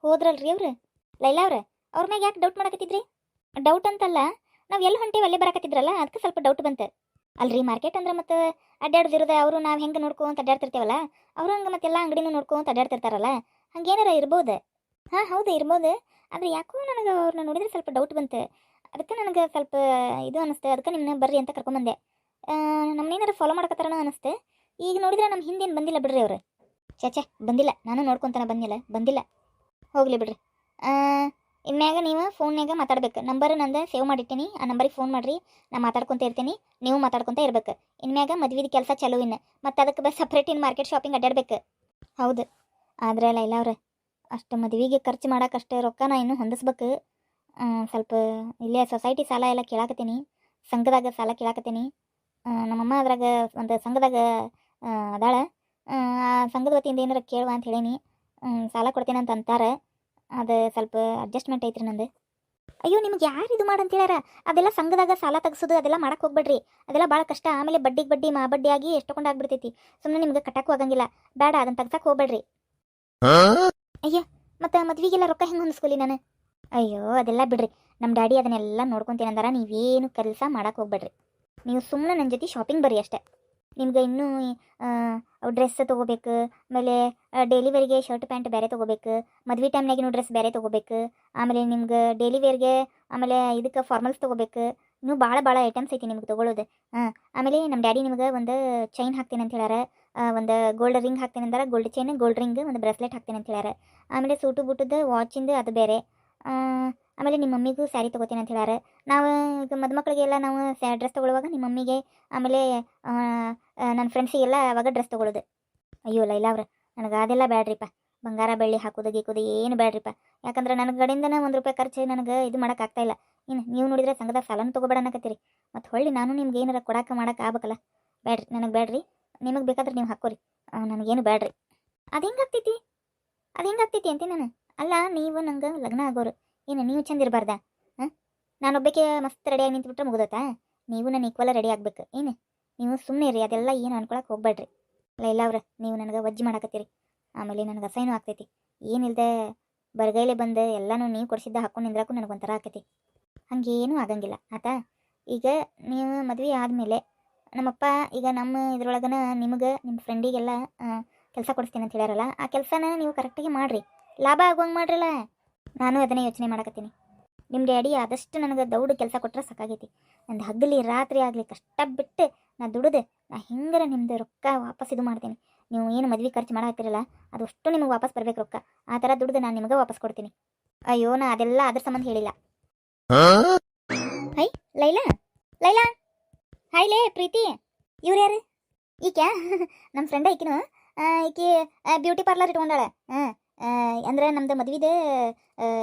ಹೋದ್ರಲ್ರಿ ಅವ್ರು ಲೈಲಾ ಅವ್ರ ಮ್ಯಾಗ ಯಾಕೆ ಡೌಟ್ ಮಾಡಕತ್ತಿದ್ರಿ? ಡೌಟ್ ಅಂತಲ್ಲ, ನಾವು ಎಲ್ಲಿ ಹೊಂಟೇವಿ ಅಲ್ಲೇ ಬರಾಕತ್ತಿದ್ರಲ್ಲ ಅದಕ್ಕೆ ಸ್ವಲ್ಪ ಡೌಟ್ ಬಂತು. ಅಲ್ರಿ ಮಾರ್ಕೆಟ್ ಅಂದ್ರೆ ಮತ್ತೆ ಅಡ್ಡಾಡ್ದಿರೋದ ಅವರು ನಾವು ಹೆಂಗೆ ನೋಡ್ಕೊಂತ ಅಡ್ಡಾಡ್ತಿರ್ತೇವಲ್ಲ ಅವ್ರು ಹಂಗೆ ಮತ್ತೆಲ್ಲ ಅಂಗಡಿನೂ ನೋಡ್ಕೊಂತ ಅಡ್ಡಾಡ್ತಿರ್ತಾರಲ್ಲ, ಹಂಗೇನಾರ ಇರ್ಬೋದು. ಹಾಂ ಹೌದು ಇರ್ಬೋದು. ಆದರೆ ಯಾಕೋ ನನಗೆ ಅವ್ರನ್ನ ನೋಡಿದ್ರೆ ಸ್ವಲ್ಪ ಡೌಟ್ ಬಂತು. ಅದಕ್ಕೆ ನನಗೆ ಸ್ವಲ್ಪ ಇದು ಅನಿಸ್ತು. ಅದಕ್ಕೆ ನಿಮ್ಮನ್ನ ಬರ್ರಿ ಅಂತ ಕರ್ಕೊಂಬಂದೆ. ನಮ್ಮನ್ನೇನಾರು ಫಾಲೋ ಮಾಡಕತ್ತಾರನೋ ಅನಿಸ್ತೆ. ಈಗ ನೋಡಿದ್ರೆ ನಮ್ಮ ಹಿಂದೇನು ಬಂದಿಲ್ಲ ಬಿಡ್ರಿ ಅವರು. ಚಾಚೆ ಬಂದಿಲ್ಲ, ನಾನು ನೋಡ್ಕೊತಾನೆ ಬಂದಿಲ್ಲ. ಹೋಗ್ಲಿ ಬಿಡ್ರಿ. ಇನ್ಮ್ಯಾಗ ನೀವು ಫೋನ್ಯಾಗ ಮಾತಾಡ್ಬೇಕು. ನಂಬರ್ ನಂದು ಸೇವ್ ಮಾಡಿಟ್ಟಿನಿ, ಆ ನಂಬರಿಗೆ ಫೋನ್ ಮಾಡಿರಿ. ನಾ ಮಾತಾಡ್ಕೊತ ಇರ್ತೀನಿ, ನೀವು ಮಾತಾಡ್ಕೊತ ಇರ್ಬೇಕು. ಇನ್ಮ್ಯಾಗ ಮದ್ವಿದ ಕೆಲಸ ಚಲೋ ಇನ್ನು ಮತ್ತು ಅದಕ್ಕೆ ಸಪ್ರೇಟ್ ಇನ್ನು ಮಾರ್ಕೆಟ್ ಶಾಪಿಂಗ್ ಅಡ್ಡಾಡ್ಬೇಕು. ಹೌದು, ಆದರೆ ಲೈಲಾ ಅಷ್ಟು ಮದುವೆಗೆ ಖರ್ಚು ಮಾಡೋಕ್ಕಷ್ಟು ರೊಕ್ಕ ನಾ ಇನ್ನೂ ಹೊಂದಿಸ್ಬೇಕು. ಸ್ವಲ್ಪ ಇಲ್ಲೇ ಸೊಸೈಟಿ ಸಾಲ ಎಲ್ಲ ಕೇಳಾಕತ್ತೀನಿ, ಸಂಘದಾಗ ಸಾಲ ಕೇಳಾಕತ್ತೀನಿ. ನಮ್ಮಮ್ಮ ಅದ್ರಾಗ ಒಂದು ಸಂಘದಾಗ ಅದಾಳ. ಆ ಸಂಘದ ವತಿಯಿಂದ ಏನಾರ ಕೇಳುವ ಅಂತ ಹೇಳೀನಿ. ಸಾಲ ಕೊಡ್ತೇನೆ ಅಂತ ಅಂತಾರೆ. ಅದು ಸ್ವಲ್ಪ ಅಡ್ಜಸ್ಟ್ಮೆಂಟ್ ಐತ್ರಿ ನಂದು. ಅಯ್ಯೋ ನಿಮ್ಗೆ ಯಾರು ಇದು ಮಾಡಂತ ಹೇಳ್ಯಾರ? ಅದೆಲ್ಲ ಸಂಘದಾಗ ಸಾಲ ತೆಗ್ಸೋದು ಅದೆಲ್ಲ ಮಾಡಕ್ಕೆ ಹೋಗ್ಬೇಡ್ರಿ. ಅದೆಲ್ಲ ಭಾಳ ಕಷ್ಟ. ಆಮೇಲೆ ಬಡ್ಡಿಗೆ ಬಡ್ಡಿ ಬಡ್ಡಿ ಆಗಿ ಎಷ್ಟೊಂದು ಆಗ್ಬಿಡ್ತೈತಿ. ಸುಮ್ಮನೆ ನಿಮ್ಗೆ ಕಟ್ಟಕ್ಕೂ ಆಗಂಗಿಲ್ಲ. ಬೇಡ, ಅದನ್ನು ತೆಗ್ಸಕ್ಕೆ ಹೋಗ್ಬೇಡ್ರಿ. ಅಯ್ಯ ಮತ್ತು ಮದ್ವಿಗೆಲ್ಲ ರೊಕ್ಕ ಹೆಂಗೆ ಹೊಂದಿಸ್ಕೊಲಿ ನಾನು? ಅಯ್ಯೋ ಅದೆಲ್ಲ ಬಿಡ್ರಿ. ನಮ್ಮ ಡ್ಯಾಡಿ ಅದನ್ನೆಲ್ಲ ನೋಡ್ಕೊತೀನಿ ಅಂದಾರ. ನೀವೇನು ಕೆಲಸ ಮಾಡಕ್ಕೆ ಹೋಗ್ಬೇಡ್ರಿ. ನೀವು ಸುಮ್ಮನೆ ನನ್ನ ಜೊತೆ ಶಾಪಿಂಗ್ ಬರ್ರಿ ಅಷ್ಟೇ. ನಿಮ್ಗೆ ಇನ್ನೂ ಡ್ರೆಸ್ ತೊಗೋಬೇಕು, ಆಮೇಲೆ ಡೈಲಿ ವೇರ್ಗೆ ಶರ್ಟ್ ಪ್ಯಾಂಟ್ ಬೇರೆ ತೊಗೋಬೇಕು, ಮದ್ವೆ ಟೈಮ್ನಾಗಿನೂ ಡ್ರೆಸ್ ಬೇರೆ ತೊಗೋಬೇಕು, ಆಮೇಲೆ ನಿಮ್ಗೆ ಡೈಲಿ ವೇರ್ಗೆ ಆಮೇಲೆ ಇದಕ್ಕೆ ಫಾರ್ಮಲ್ಸ್ ತೊಗೋಬೇಕು. ಇನ್ನೂ ಭಾಳ ಐಟಮ್ಸ್ ಐತಿ ನಿಮ್ಗೆ ತೊಗೊಳ್ಳೋದು. ಆಮೇಲೆ ನಮ್ಮ ಡ್ಯಾಡಿ ನಿಮ್ಗೆ ಒಂದು ಚೈನ್ ಹಾಕ್ತೀನಿ ಅಂತ ಹೇಳ್ಯಾರ, ಒಂದು ಗೋಲ್ಡ್ ರಿಂಗ್ ಹಾಕ್ತೀನಿ ಅಂದಾರ. ಗೋಲ್ಡ್ ಚೈನ್, ಗೋಲ್ಡ್ ರಿಂಗ್, ಒಂದು ಬ್ರೆಸ್ಲೆಟ್ ಹಾಕ್ತೀನಿ ಅಂತ ಹೇಳ್ಯಾರ. ಆಮೇಲೆ ಸೂಟು ಬೂಟದ್ದು ವಾಚಿಂದು ಅದು ಬೇರೆ. ಆಮೇಲೆ ನಿಮ್ಮ ಮಮ್ಮಿಗೂ ಸ್ಯಾರಿ ತೊಗೋತೀನಿ ಅಂತ ಹೇಳ್ಯಾರ. ನಾವು ಈಗ ಮದುಮಕ್ಕಳಿಗೆಲ್ಲ ನಾವು ಡ್ರೆಸ್ ತೊಗೊಳ್ಳುವಾಗ ನಿಮ್ಮ ಮಮ್ಮಿಗೆ, ಆಮೇಲೆ ನನ್ನ ಫ್ರೆಂಡ್ಸಿಗೆಲ್ಲ ಅವಾಗ ಡ್ರೆಸ್ ತೊಗೊಳ್ಳೋದು. ಅಯ್ಯೋ ಲೈಲಾ ನನಗೆ ಅದೆಲ್ಲ ಬೇಡ್ರಿಪ್ಪ. ಬಂಗಾರ ಬೆಳ್ಳಿ ಹಾಕೋದು ಗೀಕೋದು ಏನು ಬೇಡ್ರಿಪ್ಪ. ಯಾಕಂದ್ರೆ ನನ್ನ ಕಡೆಯಿಂದನೇ ₹1 ಖರ್ಚು ನನಗೆ ಇದು ಮಾಡೋಕ್ಕಾಗ್ತಾಯಿಲ್ಲ. ಇನ್ನು ನೀವು ನೋಡಿದ್ರೆ ಸಂಘದಾಗ ಸಾಲನೂ ತೊಗೊಬೇಡ ಅನ್ನಕತ್ತೀರಿ. ಮತ್ತು ಹೊಳ್ಳಿ ನಾನು ನಿಮ್ಗೆ ಏನಾರ ಮಾಡೋಕೆ ಆಗ್ಬೇಕಲ್ಲ. ಬೇಡ್ರಿ, ನನಗೆ ಬೇಡ್ರಿ. ನಿಮಗೆ ಬೇಕಾದ್ರೆ ನೀವು ಹಾಕೋರಿ, ನನಗೇನು ಬೇಡ್ರಿ. ಅದು ಹೆಂಗಾಗ್ತೈತಿ ಅಂತೀನಿ ನಾನು. ಅಲ್ಲ, ನೀವು ನಂಗೆ ಲಗ್ನ ಆಗೋರು, ಏನು ನೀವು ಚಂದ ಇರಬಾರ್ದಾ? ನಾನೊಬ್ಬಕ್ಕೆ ಮಸ್ತ್ ರೆಡಿಯಾಗಿ ನಿಂತ್ಬಿಟ್ರೆ ಮುಗಿದೋತಾ? ನೀವು ನನ್ನ ಈಕ್ವಲ ರೆಡಿ ಆಗ್ಬೇಕು. ಏನು ನೀವು ಸುಮ್ಮನೆ ಇರಿ, ಅದೆಲ್ಲ ಏನು ಅನ್ಕೊಳಕ್ಕೆ ಹೋಗ್ಬೇಡ್ರಿ. ಲೈಲಾ ನೀವು ನನಗೆ ವಜ್ಜಿ ಮಾಡಾಕತ್ತೀರಿ. ಆಮೇಲೆ ನನಗೆ ಅಸಹ್ಯನೂ ಆಗ್ತೈತಿ. ಏನಿಲ್ಲದೆ ಬರಗೈಲೆ ಬಂದು ಎಲ್ಲನೂ ನೀವು ಕೊಡಿಸಿದ್ದ ಹಾಕ್ಕೊಂಡು ನಿಂದ್ರಾಕು ನನಗೊಂಥರ ಆಕೈತಿ. ಹಾಗೇನೂ ಆಗಂಗಿಲ್ಲ ಆತಾ. ಈಗ ನೀವು ಮದುವೆ ಆದಮೇಲೆ ನಮ್ಮಪ್ಪ ಈಗ ನಮ್ಮ ಇದ್ರೊಳಗನ ನಿಮಗೆ ನಿಮ್ಮ ಫ್ರೆಂಡಿಗೆಲ್ಲ ಕೆಲಸ ಕೊಡಿಸ್ತೀನಿ ಅಂತ ಹೇಳ್ಯಾರಲ್ಲ, ಆ ಕೆಲಸನ ನೀವು ಕರೆಕ್ಟಾಗಿ ಮಾಡಿರಿ, ಲಾಭ ಆಗುವಂಗೆ ಮಾಡ್ರಲ್ಲ. ನಾನು ಅದನ್ನೇ ಯೋಚನೆ ಮಾಡಕತ್ತೀನಿ. ನಿಮ್ಮ ಡ್ಯಾಡಿ ಆದಷ್ಟು ನನಗೆ ದೌಡು ಕೆಲಸ ಕೊಟ್ಟರೆ ಸಾಕಾಗೈತಿ. ನಂದು ಹಗಲಿ ರಾತ್ರಿ ಆಗಲಿ ಕಷ್ಟ ಬಿಟ್ಟು ನಾ ದುಡಿದೆ, ನಾ ಹಿಂಗಾರ ನಿಮ್ಮದು ರೊಕ್ಕ ವಾಪಸ್ ಇದು ಮಾಡ್ತೀನಿ. ನೀವು ಏನು ಮದ್ವೆ ಖರ್ಚು ಮಾಡಾಕ್ತಿರಲ್ಲ ಅದಷ್ಟು ನಿಮಗೆ ವಾಪಸ್ ಬರ್ಬೇಕು ರೊಕ್ಕ. ಆ ಥರ ದುಡ್ದು ನಾನು ನಿಮಗೆ ವಾಪಸ್ ಕೊಡ್ತೀನಿ. ಅಯ್ಯೋ ನಾ ಅದೆಲ್ಲ ಅದ್ರ ಸಂಬಂಧ ಹೇಳಿಲ್ಲ. ಹೈ ಲೈಲಾ, ಲೈಲಾ ಹಾಯ್ ಲೇ ಪ್ರೀತಿ. ಇವ್ರು ಯಾರು? ಈಕೆ ನಮ್ಮ ಫ್ರೆಂಡ. ಈಕಿನು ಈಕಿ ಬ್ಯೂಟಿ ಪಾರ್ಲರ್ ಇಟ್ಕೊಂಡಾಳೆ. ಅಂದ್ರೆ ನಮ್ದು ಮದ್ವಿದೆ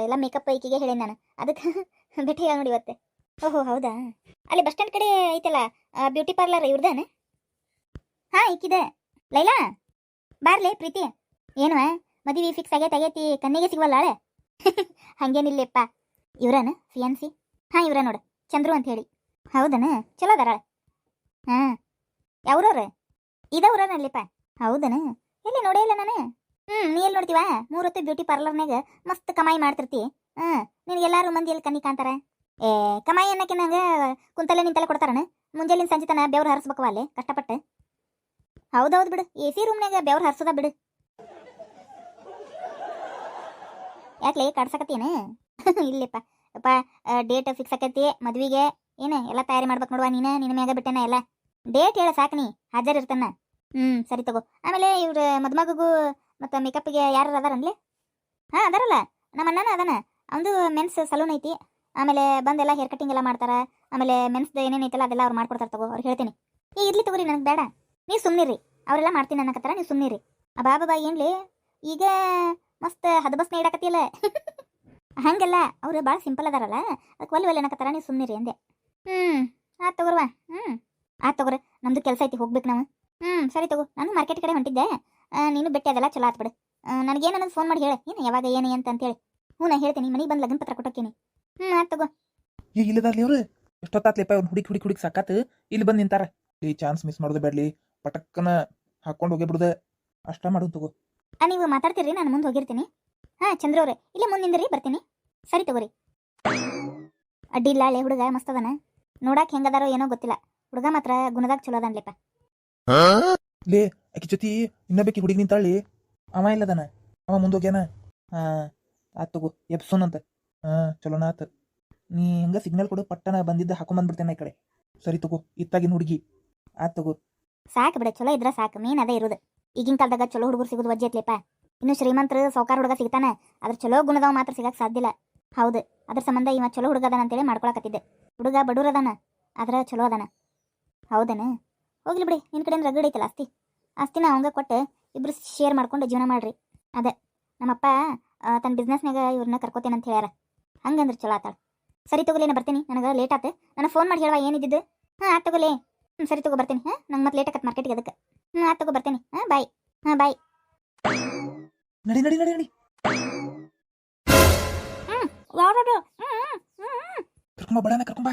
ಎಲ್ಲ ಮೇಕಪ್ ಈಕಿಗೆ ಹೇಳೇನಿ ನಾನು. ಅದಕ್ಕೆ ಭೇಟಿಯಾಗಿ ನೋಡಿ ಇವತ್ತೆ. ಓಹೋ ಹೌದಾ? ಅಲ್ಲಿ ಬಸ್ ಸ್ಟ್ಯಾಂಡ್ ಕಡೆ ಐತಲ್ಲ ಬ್ಯೂಟಿ ಪಾರ್ಲರ್, ಇವ್ರದೇನೆ? ಹಾಂ ಈಕಿದೆ. ಲೈಲಾ ಬಾರ್ಲೆ ಪ್ರೀತಿ. ಏನು ಮದುವೆ ಫಿಕ್ಸ್ ಆಗೈತಿ, ಕಣ್ಣಿಗೆ ಸಿಗವಲ್ಲ ಹಳೆ? ಹಂಗೇನಿಲ್ಲಪ್ಪ. ಇವ್ರನ ಫಿಯಾನ್ಸಿ? ಹಾಂ ಇವ್ರ ನೋಡು, ಚಂದ್ರು ಅಂತ ಹೇಳಿ. ಹೌದನ? ಚಲೋ ಅದಾರ? ಹಾಂ ಯಾವ್ರವ್ರ? ಇದವ್ರನಲ್ಲಿಪ್ಪ. ಹೌದನ? ಎಲ್ಲಿ ನೋಡೇ ಇಲ್ಲ ನಾನು. ನೀ ಎಲ್ಲಿ ನೋಡ್ತೀವ? 3 ಹೊತ್ತು ಬ್ಯೂಟಿ ಪಾರ್ಲರ್ನಾಗ ಮಸ್ತ್ ಕಮಾಯಿ ಮಾಡ್ತಿರ್ತಿ. ನಿನಗೆಲ್ಲಾರು ಮಂದಿ ಎಲ್ಲಿ ಕಣ್ಣಿ ಕಾಂತಾರ? ಕಮಾಯಿ ಅನ್ನಕ್ಕೆ ನಂಗೆ ಕುಂತಲ್ಲೇ ನಿಂತಲ್ಲೇ ಕೊಡ್ತಾರಣ? ಮುಂಜಾಲಿನ ಸಂಜೆ ತನ ಬೆವ್ರು ಹರಿಸ್ಬೇಕವ ಅಲ್ಲಿ ಕಷ್ಟಪಟ್ಟು. ಹೌದೌದು ಬಿಡು, AC ರೂಮ್ನಾಗ ಬೆವ್ರು ಹರಿಸೋದ ಬಿಡು. ಯಾಕ್ಲೆ ಕಾಡ್ಸಕತ್ತೀನ? ಇಲ್ಲಪ್ಪ ಅಪ್ಪ, ಡೇಟ್ ಫಿಕ್ಸ್ ಆಕೈತಿ ಮದ್ವಿಗೆ. ಏನು ಎಲ್ಲ ತಯಾರಿ ಮಾಡ್ಬೇಕು ನೋಡುವ. ನಿನ್ನ ಮ್ಯಾಗ ಬಿಟ್ಟೆನ ಎಲ್ಲ. ಡೇಟ್ ಹೇಳ ಸಾಕು, ನೀ ಹಾಜರಿರ್ತಾನ. ಸರಿ ತಗೋ. ಆಮೇಲೆ ಇವ್ರ ಮದುಮಗಗೂ ಮತ್ತು ಮೇಕಪ್ಗೆ ಯಾರು ಅದಾರನ್ಲಿ? ಹಾಂ ಅದಾರಲ್ಲ, ನಮ್ಮ ಅಣ್ಣನ ಅದಾನ. ಅವನು ಮೆನ್ಸ್ ಸಲೂನ್ ಐತಿ. ಆಮೇಲೆ ಬಂದೆಲ್ಲ ಹೇರ್ ಕಟ್ಟಿಂಗ್ ಎಲ್ಲ ಮಾಡ್ತಾರೆ. ಆಮೇಲೆ ಮೆನ್ಸ್ದು ಏನೇನು ಐತಲ್ಲ ಅದೆಲ್ಲ ಅವ್ರು ಮಾಡ್ಕೊಡ್ತಾರೆ. ತಗೋ, ಅವ್ರು ಹೇಳ್ತೀನಿ. ಇರ್ಲಿ ತಗೋರಿ, ನನಗೆ ಬೇಡ. ನೀವು ಸುಮ್ಮನಿರಿ, ಅವರೆಲ್ಲ ಮಾಡ್ತೀನಿ ಅನ್ನಕತ್ತಾರ, ನೀವು ಸುಮ್ಮನಿರಿ. ಬಾಬಾ ಏನ್ಲಿ ಈಗ ಮಸ್ತ್ ಹದಬಸ್ನ ಇಡಾಕತ್ತಿಯಲ್ಲ. ಹಂಗೆಲ್ಲ ಅವ್ರು ಭಾಳ ಸಿಂಪಲ್ ಅದಾರಲ್ಲ, ಅದಕ್ಕೆ ಒಲ್ಲೆ ಅನ್ನಕತ್ತಾರ, ನೀವು ಸುಮ್ಮನಿರಿ ಅಂದೆ. ಆಯ್ತು ತಗೋರ್ವಾ. ಆಯ್ತು ತಗೋರಿ, ನಮ್ಮದು ಕೆಲಸ ಐತಿ, ಹೋಗ್ಬೇಕು ನಾವು. ಸರಿ ತಗೋ, ನಾನು ಮಾರ್ಕೆಟ್ ಕಡೆ ಹೊಂಟಿದ್ದೆ. ನೀನು ಬೆಟ್ಟಿ ಅದೆಲ್ಲ ಚಲೋ ಆತ್ಬಿಡು. ನನಗೇನು ಅನ್ನೋದು ಫೋನ್ ಮಾಡಿ ಹೇಳಿ, ಏನು ಯಾವಾಗ ಏನು ಅಂತೇಳಿ. ನಾ ಹೇಳ್ತೀನಿ. ಮನೆಗೆ ಬಂದು ಲಗ್ನ ಪತ್ರ ಕೊಟ್ಟೋಕ್ಕೀನಿ. ಆಯ್ತು ತಗೋ. ಇಲ್ಲದಾರ್ಲಿ ಅವ್ರು ಎಷ್ಟೊತ್ತಾತ್ಲಿಪ್ಪ ಅವ್ರು ಹುಡುಕಿ ಸಾಕಾತು ಇಲ್ಲಿ ಬಂದು ನಿಂತಾರ. ಈ ಚಾನ್ಸ್ ಮಿಸ್ ಮಾಡೋದು ಬೇಡ್ಲಿ, ಪಟಕ್ಕನ ಹಾಕೊಂಡು ಹೋಗಿ ಬಿಡುದ ಅಷ್ಟ ಮಾಡೋದು ತಗೋ. ನೀವು ಮಾತಾಡ್ತೀರಿ, ನಾನು ಮುಂದೆ ಹೋಗಿರ್ತೀನಿ. ಹಾಂ ಚಂದ್ರ ಅವ್ರೆ ಇಲ್ಲೇ ಮುಂದೆ ನಿಂದ್ರಿ ಬರ್ತೀನಿ ಸರಿ ತಗೋರಿ ಅಡ್ಡಿ ಇಲ್ಲ ಹಳೆ ಹುಡುಗ ಮಸ್ತ್ ಅದಾನ ನೋಡಕ್ಕೆ ಹೆಂಗದಾರೋ ಏನೋ ಗೊತ್ತಿಲ್ಲ ಹುಡುಗ ಮಾತ್ರ ಗುಣದಾಗ ಚಲೋ ಅದಾನ್ಲೆಪ್ಪ ಲೇ ಆಕಿ ಜೊತೆ ಇನ್ನೊಬ್ಬಾಕಿ ಹುಡುಗಿ ನಿಂತಾಳಿ ಅವ ಇಲ್ಲದಾನ ಅವ ಮುಂದೋಗ್ಯಾನ ಹಾ ಆತ್ ತಗೋ ಎಪ್ಸೋನಂತ ಹಾ ಚಲೋನ ಆತ ನೀ ಹಂಗ ಸಿಗ್ನಲ್ ಕೊಡು ಪಟ್ಟನ ಬಂದಿದ್ದ ಹಾಕೊಂಬಂದ್ಬಿಡ್ತೇನೆ ಈ ಕಡೆ ಸರಿ ತಗೋ ಇತ್ತಾಗಿನ ಹುಡುಗಿ ಆತ್ ತಗೋ ಸಾಕು ಬಿಡ ಚಲೋ ಇದ್ರ ಸಾಕು ಮೇನ್ ಅದೇ ಇರೋದು ಈಗಿನ ಕಾಲದಾಗ ಚಲೋ ಹುಡುಗರು ಸಿಗೋದು ವಜ್ಜೆ ಐತ್ಲೆಪ್ಪ ಇನ್ನು ಶ್ರೀಮಂತರು ಸಾವುಕಾರ ಹುಡುಗ ಸಿಗ್ತಾನೆ ಅದ್ರ ಚಲೋ ಗುಣದವ ಮಾತ್ರ ಸಿಗಕ್ಕೆ ಸಾಧ್ಯ ಇಲ್ಲ ಹೌದು ಅದ್ರ ಸಂಬಂಧ ಇವ ಚಲೋ ಹುಡುಗ ಅದಾನ ಅಂತೇಳಿ ಮಾಡ್ಕೊಳಕತ್ತಿದ್ದೆ ಹುಡುಗ ಬಡೂರ್ ಅದಾನ ಆದ್ರೆ ಚಲೋ ಅದಾನ ಹೌದನ ಹೋಗ್ಲಿ ಬಿಡಿ ನಿನ್ನ ಕಡೆ ರಗಡ್ ಐತಲ್ಲ ಆಸ್ತಿನ ಅವಂಗ ಕೊಟ್ಟು ಇಬ್ರು ಶೇರ್ ಮಾಡ್ಕೊಂಡು ಜೀವನ ಮಾಡ್ರಿ ಅದೇ ನಮ್ಮಪ್ಪ ತನ್ನ ಬಿಸ್ನೆಸ್ನಾಗ ಇವ್ರನ್ನ ಕರ್ಕೋತೇನೆ ಅಂತ ಹೇಳ್ಯಾರ ಹಂಗಂದ್ರೆ ಚಲೋ ಆತಾಳ ಸರಿ ತಗೋಲೇ ನಾ ಬರ್ತೀನಿ ನನಗೆ ಲೇಟ್ ಆತು ನನಗೆ ಫೋನ್ ಮಾಡಿ ಹೇಳುವ ಏನಿದ್ದು ಹಾಂ ಆತ್ ತಗೋಲೇ ಸರಿ ತಗೋ ಬರ್ತೀನಿ ಹಾಂ ನಂಗೆ ಮತ್ತೆ ಲೇಟ್ ಆಗತ್ತೆ ಮಾರ್ಕೆಟ್ಗೆ ಅದಕ್ಕೆ ಆತ್ ತಗೋ ಬರ್ತೀನಿ ಬಾಯ್ ಬಾಯ್ ನಡಿ ನಡಿ ನಡಿ ನಡಿ ಯಾರು ಕರ್ಕೊಂಬ ಬಡಾನ ಕರ್ಕೊಂಬ